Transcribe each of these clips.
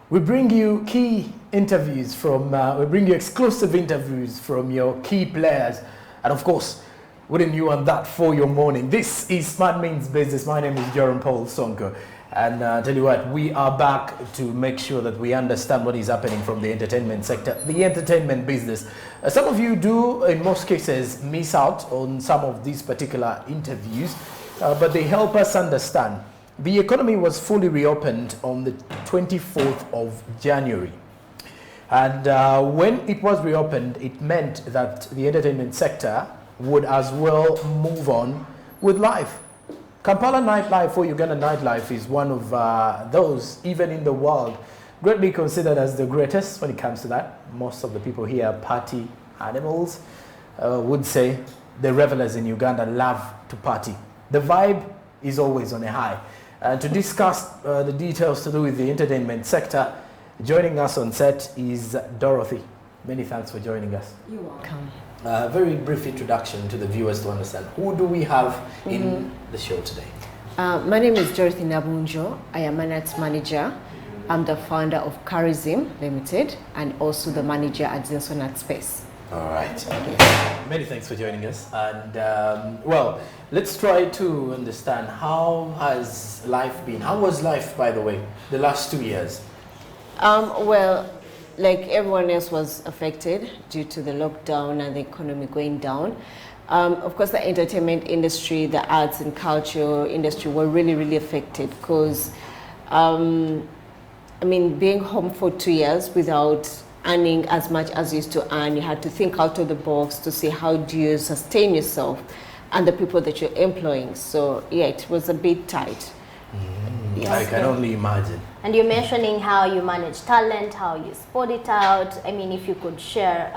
We bring you key interviews from, we bring you exclusive interviews from your key players. And of course, wouldn't you want that for your morning? This is Smart Means Business. My name is JORAM SSONKO. And tell you what, we are back to make sure that we understand what is happening from the entertainment sector, the entertainment business. Some of you do, in most cases, miss out on some of these particular interviews, but they help us understand. The economy was fully reopened on the 24th of January. And when it was reopened, it meant that the entertainment sector would as well move on with life. Kampala nightlife or Uganda nightlife is one of those, even in the world, greatly considered as the greatest when it comes to that. Most of the people here, party animals, would say the revelers in Uganda love to party. The vibe is always on a high. To discuss the details to do with the entertainment sector, joining us on set is Dorothy. Many thanks for joining us. You're welcome. Very brief introduction to the viewers to understand. Who do we have in the show today? My name is Dorothy NABUNJO. I am an arts manager. I'm the founder of Charism Limited and also the manager at Zinson Art Space. All right. Many thanks for joining us. And well, let's try to understand, how has life been? How was life, by the way, the last 2 years? Well, like everyone else was affected due to the lockdown and the economy going down. Of course, the entertainment industry, the arts and culture industry were really affected because, I mean, being home for 2 years without earning as much as you used to earn, you had to think out of the box to see how do you sustain yourself and the people that you're employing. So yeah, it was a bit tight. Yes. I can only imagine. And you're mentioning how you manage talent, how you spot it out. I mean, if you could share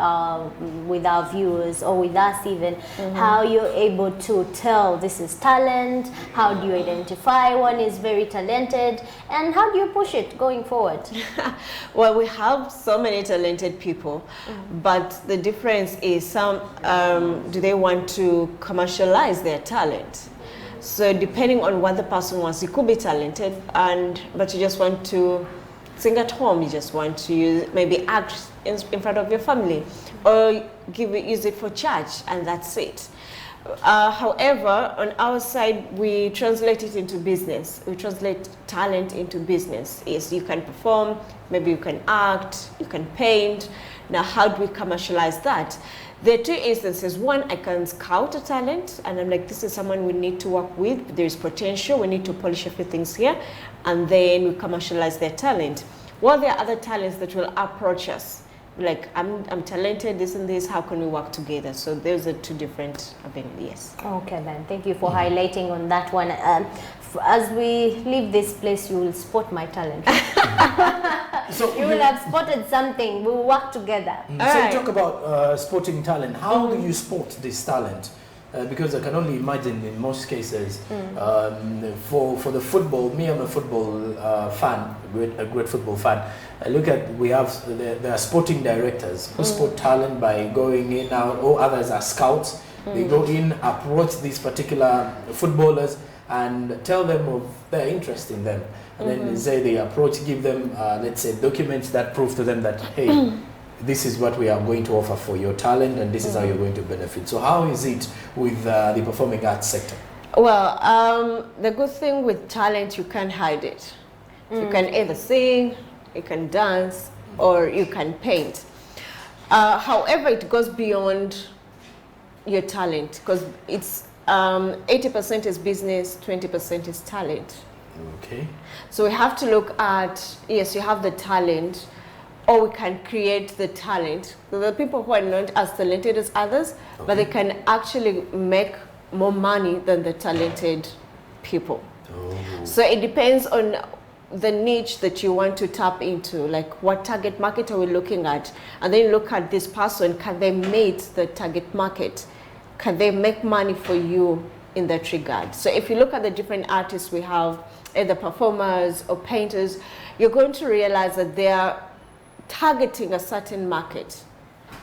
with our viewers or with us even, how you're able to tell this is talent, how do you identify one is very talented, and how do you push it going forward? Well, we have so many talented people, but the difference is some, do they want to commercialize their talent? So depending on what the person wants, you could be talented, but you just want to sing at home, you just want to maybe act in front of your family, or use it for church, and that's it. However, on our side, we translate it into business. We translate talent into business. Yes, you can perform, maybe you can act, you can paint. Now, how do we commercialize that? There are two instances. One, I can scout a talent, and I'm like, this is someone we need to work with. There is potential. We need to polish a few things here, and then we commercialize their talent. Well, there are other talents that will approach us. Like, I'm talented, this and this, how can we work together? So those are two different avenues, yes. Okay then, thank you for highlighting on that one. As we leave this place, you will spot my talent. So you will have spotted something, we will work together. So you talk about spotting talent. How do you spot this talent? Because I can only imagine in most cases, for the football, me, I'm a football fan, a great football fan. I look at, there are sporting directors who spot talent by going in out, or others are scouts. They go in, approach these particular footballers and tell them of their interest in them. And then they say they approach, give them, let's say, documents that prove to them that, hey, this is what we are going to offer for your talent, and this is how you're going to benefit. So how is it with the performing arts sector? Well, the good thing with talent, you can't hide it. You can either sing, you can dance, or you can paint. However, it goes beyond your talent, because it's 80% is business, 20% is talent. Okay. So we have to look at, yes, you have the talent, or we can create the talent. So there are people who are not as talented as others, but they can actually make more money than the talented people. So it depends on the niche that you want to tap into, like what target market are we looking at? And then look at this person, can they meet the target market? Can they make money for you in that regard? So if you look at the different artists we have, either performers or painters, you're going to realize that they are targeting a certain market.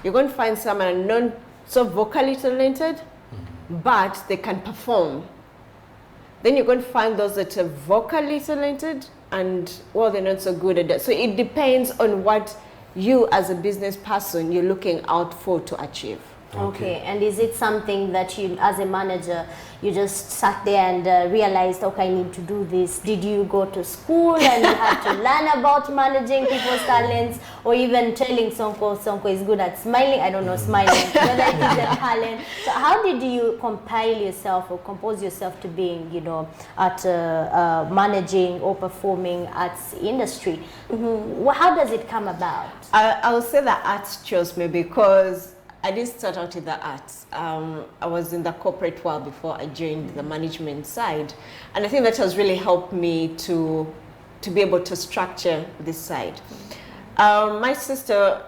You're going to find someone not so vocally talented, but they can perform. Then you're going to find those that are vocally talented, and well, they're not so good at that. So it depends on what you as a business person you're looking out for to achieve. Okay, and is it something that you, as a manager, you just sat there and realized, okay, I need to do this? Did you go to school and you had to learn about managing people's talents, or even telling Sonko is good at smiling? I don't know, smiling, whether it is a talent. So how did you compile yourself or compose yourself to being, you know, at managing or performing arts industry? How does it come about? I would say that arts chose me because I didn't start out in the arts. I was in the corporate world before I joined the management side. And I think that has really helped me to be able to structure this side. My sister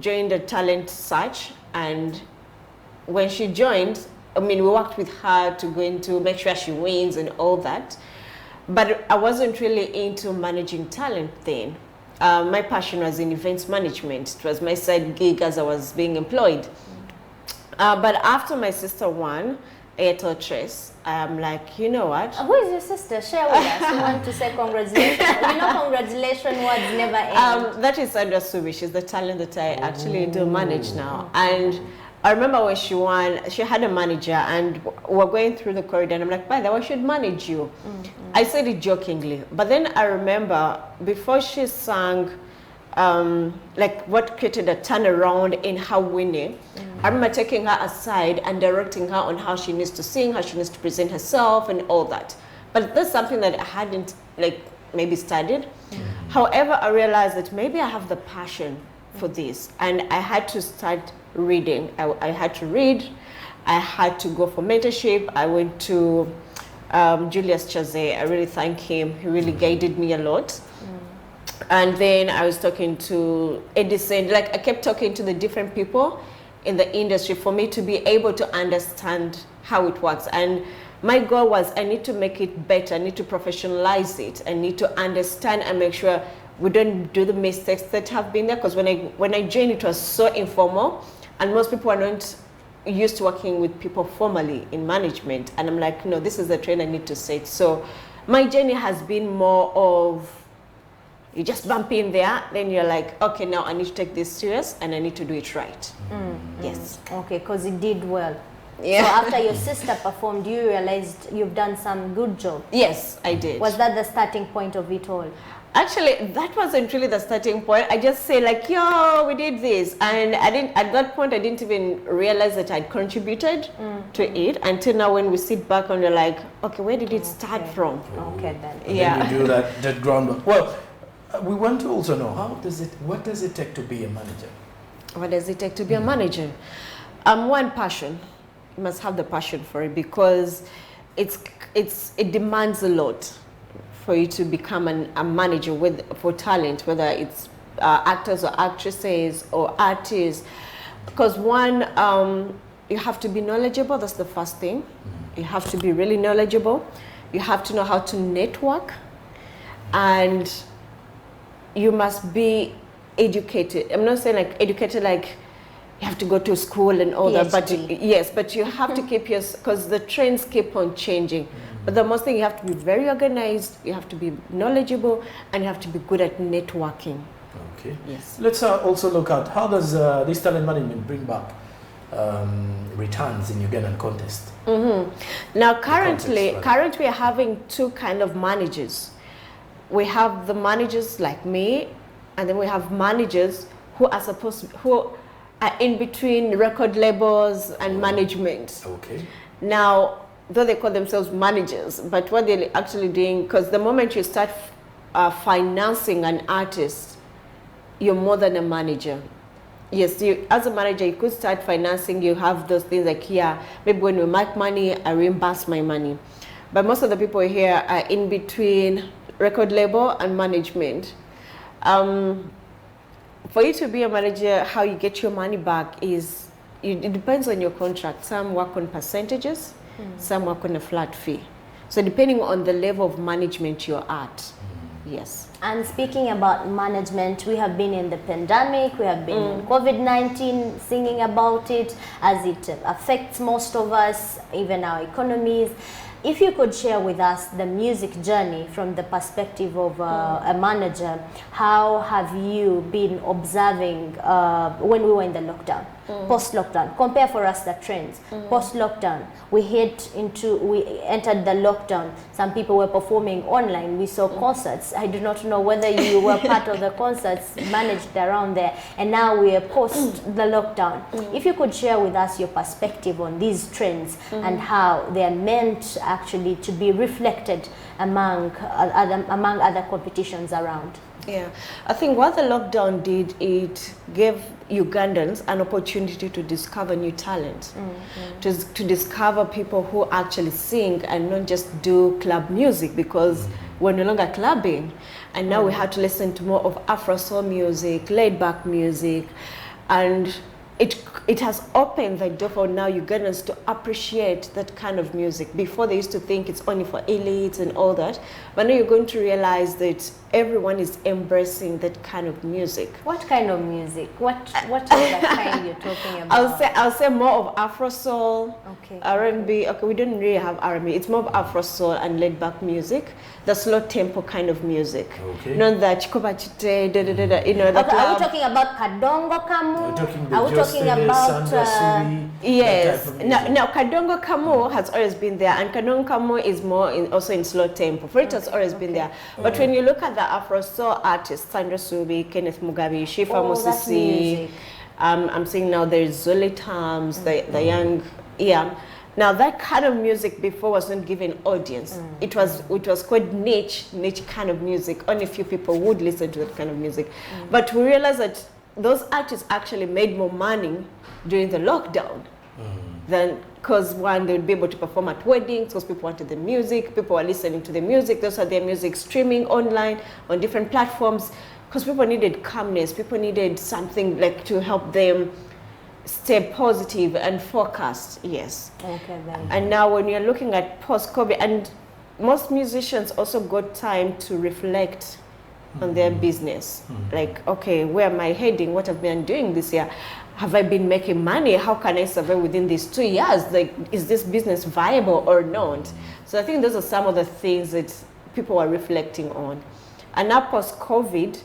joined the talent search, and when she joined, I mean, we worked with her to go into make sure she wins and all that. But I wasn't really into managing talent then. My passion was in events management. It was my side gig as I was being employed. But after my sister won Airtel Trace, I'm like, you know what? Who is your sister? Share with us. We want to say congratulations. You know, congratulations words never end. That is Sandra Subi. She's the talent that I actually do manage now. And I remember when she won, she had a manager, and we're going through the corridor, and I'm like, by the way, I should manage you. I said it jokingly, but then I remember before she sang, like what created a turnaround in her winning, I remember taking her aside and directing her on how she needs to sing, how she needs to present herself and all that. But that's something that I hadn't like maybe studied. However, I realized that maybe I have the passion for this, and I had to start reading. I had to read, I had to go for mentorship. I went to Julius Chaze. I really thank him. He really guided me a lot. And then I was talking to Edison, like I kept talking to the different people in the industry for me to be able to understand how it works. And my goal was I need to make it better. I need to professionalize it. I need to understand and make sure we don't do the mistakes that have been there. Because when I joined, it was so informal, and most people are not used to working with people formally in management. And I'm like, no, this is the trend I need to set. So my journey has been more of, you just bump in there, then you're like, okay, now I need to take this serious and I need to do it right. Yes. Okay, because it did well. Yeah. So after your sister performed, you realized you've done some good job. Yes, I did. Was that the starting point of it all? Actually, that wasn't really the starting point. I just say like, yo, we did this. And I didn't, at that point, I didn't even realize that I'd contributed to it until now when we sit back and we're like, okay, where did it start from? Okay, then. And Yeah. then you do that groundwork. Well, we want to also know, what does it take to be a manager? What does it take to be a manager? One, passion. You must have the passion for it, because it demands a lot for you to become a manager for talent, whether it's actors or actresses or artists. Because one, you have to be knowledgeable. That's the first thing. You have to be really knowledgeable. You have to know how to network, and you must be educated. I'm not saying like educated like you have to go to school and all that, but yes, but you have to keep because the trends keep on changing. But the most thing, you have to be very organized, you have to be knowledgeable, and you have to be good at networking. Okay. Yes. Let's also look at how does this talent management bring back returns in Ugandan contest? Now, currently we're having two kind of managers. We have the managers like me, and then we have managers who are in between record labels and management. Okay. Now, though they call themselves managers, but what they're actually doing, because the moment you start financing an artist, you're more than a manager. Yes, you, as a manager, you could start financing. You have those things like, yeah, maybe when we make money, I reimburse my money. But most of the people here are in between record label and management. For you to be a manager, how you get your money back is, it depends on your contract. Some work on percentages, some work on a flat fee. So depending on the level of management you're at, yes. And speaking about management, we have been in the pandemic, we have been in COVID-19, singing about it as it affects most of us, even our economies. If you could share with us the music journey from the perspective of a manager, how have you been observing when we were in the lockdown, post-lockdown? Compare for us the trends. Post-lockdown, we entered the lockdown. Some people were performing online. We saw concerts. I do not know whether you were part of the concerts managed around there. And now we are post the lockdown. If you could share with us your perspective on these trends and how they are meant actually to be reflected among other competitions around. Yeah, I think what the lockdown did, it gave Ugandans an opportunity to discover new talent, to discover people who actually sing and not just do club music, because we're no longer clubbing, and now we had to listen to more of Afro soul music, laid back music, and it has opened the door for now Ugandans to appreciate that kind of music. Before they used to think it's only for elites and all that, but now you're going to realize that everyone is embracing that kind of music. What kind of music? What is the kind you're talking about? I'll say more of Afro soul, okay, R&B. Okay, we don't really have R&B. It's more of Afro soul and laid back music, the slow tempo kind of music. Okay. Not that chikoba chite, da da da da. You know, the Okay, are we club. talking about Kadongo Kamu? Are we talking Sandra about Suri, Yes. that type of music? Now Kadongo Kamu has always been there, and Kadongo Kamu is more also in slow tempo. For it has always been there. But when you look at the Afro soul artists, Sandra Suri, Kenneth Mugabe, Shifa that's Musisi, music. I'm seeing now there's Zoli Tams, the young, yeah. Now that kind of music before was not given audience. It was called niche kind of music. Only a few people would listen to that kind of music. But we realized that those artists actually made more money during the lockdown than, because one, they would be able to perform at weddings because people wanted the music, people were listening to the music, those are their music streaming online on different platforms, because people needed calmness, people needed something like to help them stay positive and focused. Yes. Okay, then. And now when you're looking at post-COVID, and most musicians also got time to reflect on their business. Like, okay, where am I heading? What have I been doing this year? Have I been making money? How can I survive within these 2 years? Like, is this business viable or not? So I think those are some of the things that people are reflecting on. And now post-COVID,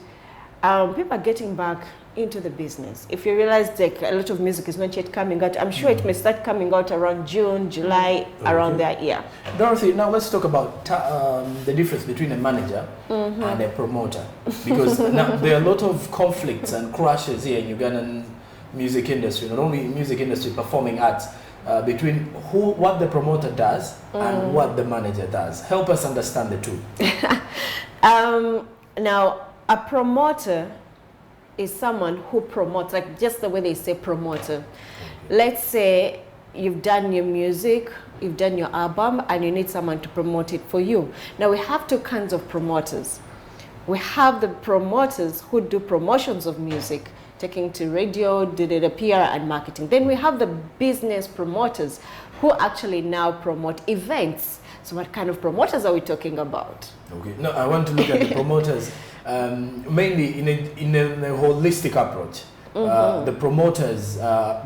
people are getting back into the business. If you realize like a lot of music is not yet coming out, I'm sure it may start coming out around June, July, around that year. Dorothy, now let's talk about the difference between a manager and a promoter, because now there are a lot of conflicts and crashes here in Ugandan music industry, not only music industry, performing arts, between what the promoter does and what the manager does. Help us understand the two. Now, a promoter is someone who promotes, like just the way they say promoter. Let's say you've done your music, you've done your album, and you need someone to promote it for you. Now we have two kinds of promoters. We have the promoters who do promotions of music, taking to radio, did the PR and marketing. Then we have the business promoters who actually now promote events. So what kind of promoters are we talking about? Okay, no, I want to look at the promoters mainly in a holistic approach. The promoters,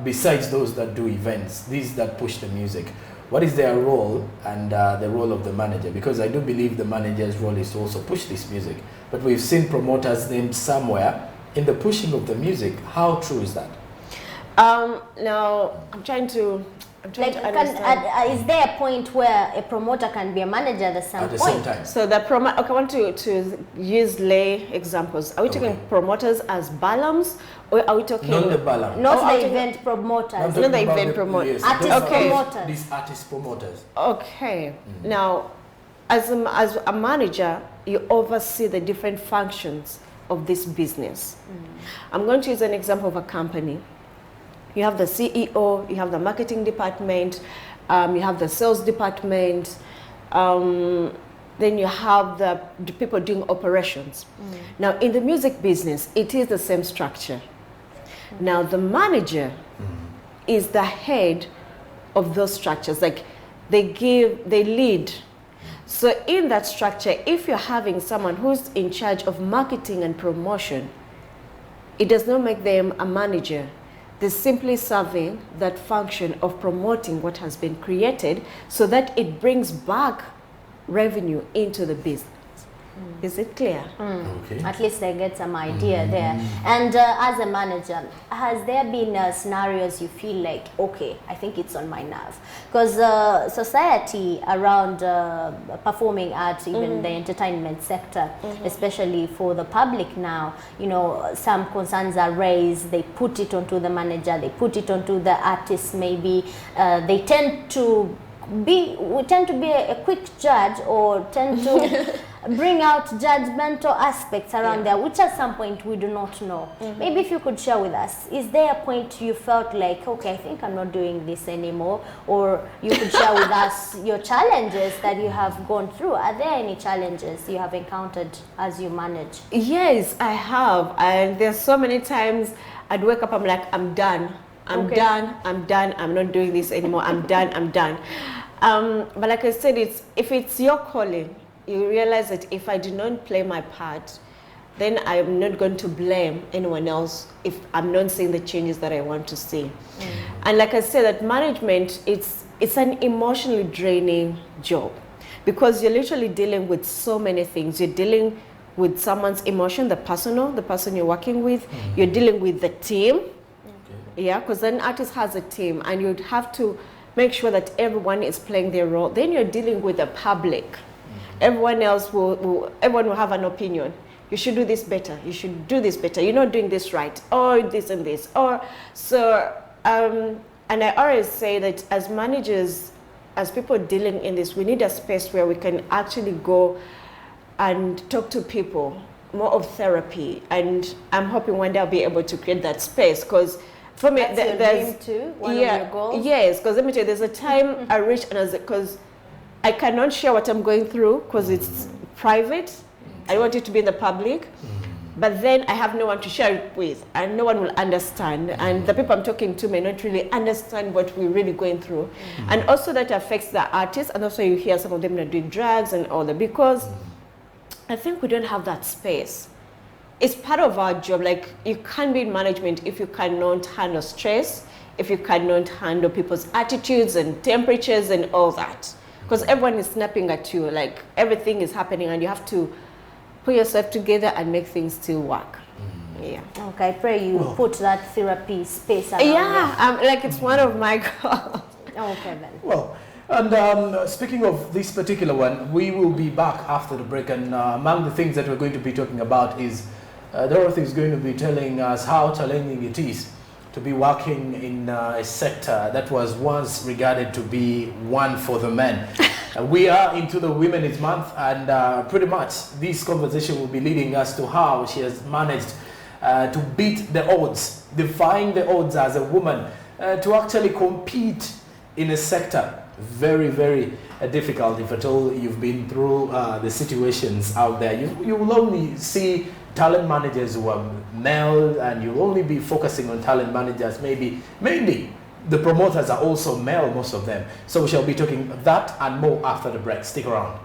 besides those that do events, these that push the music, what is their role and the role of the manager? Because I do believe the manager's role is to also push this music. But we've seen promoters named somewhere in the pushing of the music. How true is that? Now, I'm trying to understand. Is there a point where a promoter can be a manager at the same point? Same time. So the okay, I want to use lay examples. Are we talking promoters as balams, or are we talking Not the balam. Not the event promoters. Not the event promoters. Artist promoters. These artist promoters. Okay. Now, as a manager, you oversee the different functions of this business. I'm going to use an example of a company. You have the CEO, you have the marketing department, you have the sales department, then you have the people doing operations. Now, in the music business, it is the same structure. Now, the manager is the head of those structures. Like, they lead. So in that structure, if you're having someone who's in charge of marketing and promotion, it does not make them a manager. They're simply serving that function of promoting what has been created so that it brings back revenue into the business. Is it clear? Okay. At least they get some idea there. And as a manager, has there been scenarios you feel like, okay, I think it's on my nerve? Because society around performing arts, even the entertainment sector, especially for the public now, you know, some concerns are raised, they put it onto the manager, they put it onto the artist maybe. They tend to be a quick judge, or tend to bring out judgmental aspects around there, which at some point we do not know. Maybe if you could share with us, is there a point you felt like, okay, I think I'm not doing this anymore? Or you could share with us your challenges that you have gone through. Are there any challenges you have encountered as you manage? Yes, I have. And there's so many times I'd wake up, I'm like, I'm done. I'm done, I'm not doing this anymore, I'm done. But like I said, if it's your calling, you realize that if I do not play my part, then I'm not going to blame anyone else if I'm not seeing the changes that I want to see. And like I said, that management, it's an emotionally draining job, because you're literally dealing with so many things. You're dealing with someone's emotion, the person you're working with. You're dealing with the team. Yeah, because an artist has a team, and you'd have to make sure that everyone is playing their role. Then you're dealing with the public. Everyone else will have an opinion. You should do this better. You should do this better. You're not doing this right. Or this and this. Or so. And I always say that as managers, as people dealing in this, we need a space where we can actually go and talk to people, more of therapy. And I'm hoping one day I'll be able to create that space, because for me, That's your dream too? One of your goals? Yes, because let me tell you, there's a time I reached, and because I cannot share what I'm going through because it's private. I don't want it to be in the public. But then I have no one to share it with, and no one will understand. And the people I'm talking to may not really understand what we're really going through. And also that affects the artists, and also you hear some of them are doing drugs and all that, because I think we don't have that space. It's part of our job. Like, you can't be in management if you cannot handle stress, if you cannot handle people's attitudes and temperatures and all that. Because everyone is snapping at you, like everything is happening, and you have to put yourself together and make things still work. Yeah. Okay, I pray you put that therapy space around. Yeah, like it's one of my goals. Okay then. Well, and speaking of this particular one, we will be back after the break, and among the things that we're going to be talking about is Dorothy is going to be telling us how challenging it is to be working in a sector that was once regarded to be one for the men. We are into the Women's Month, and pretty much this conversation will be leading us to how she has managed to beat the odds, defying the odds as a woman, to actually compete in a sector very, very difficult. If at all you've been through the situations out there, you will only see talent managers who are male, and you'll only be focusing on talent managers, mainly the promoters are also male, most of them. So we shall be talking that and more after the break. Stick around.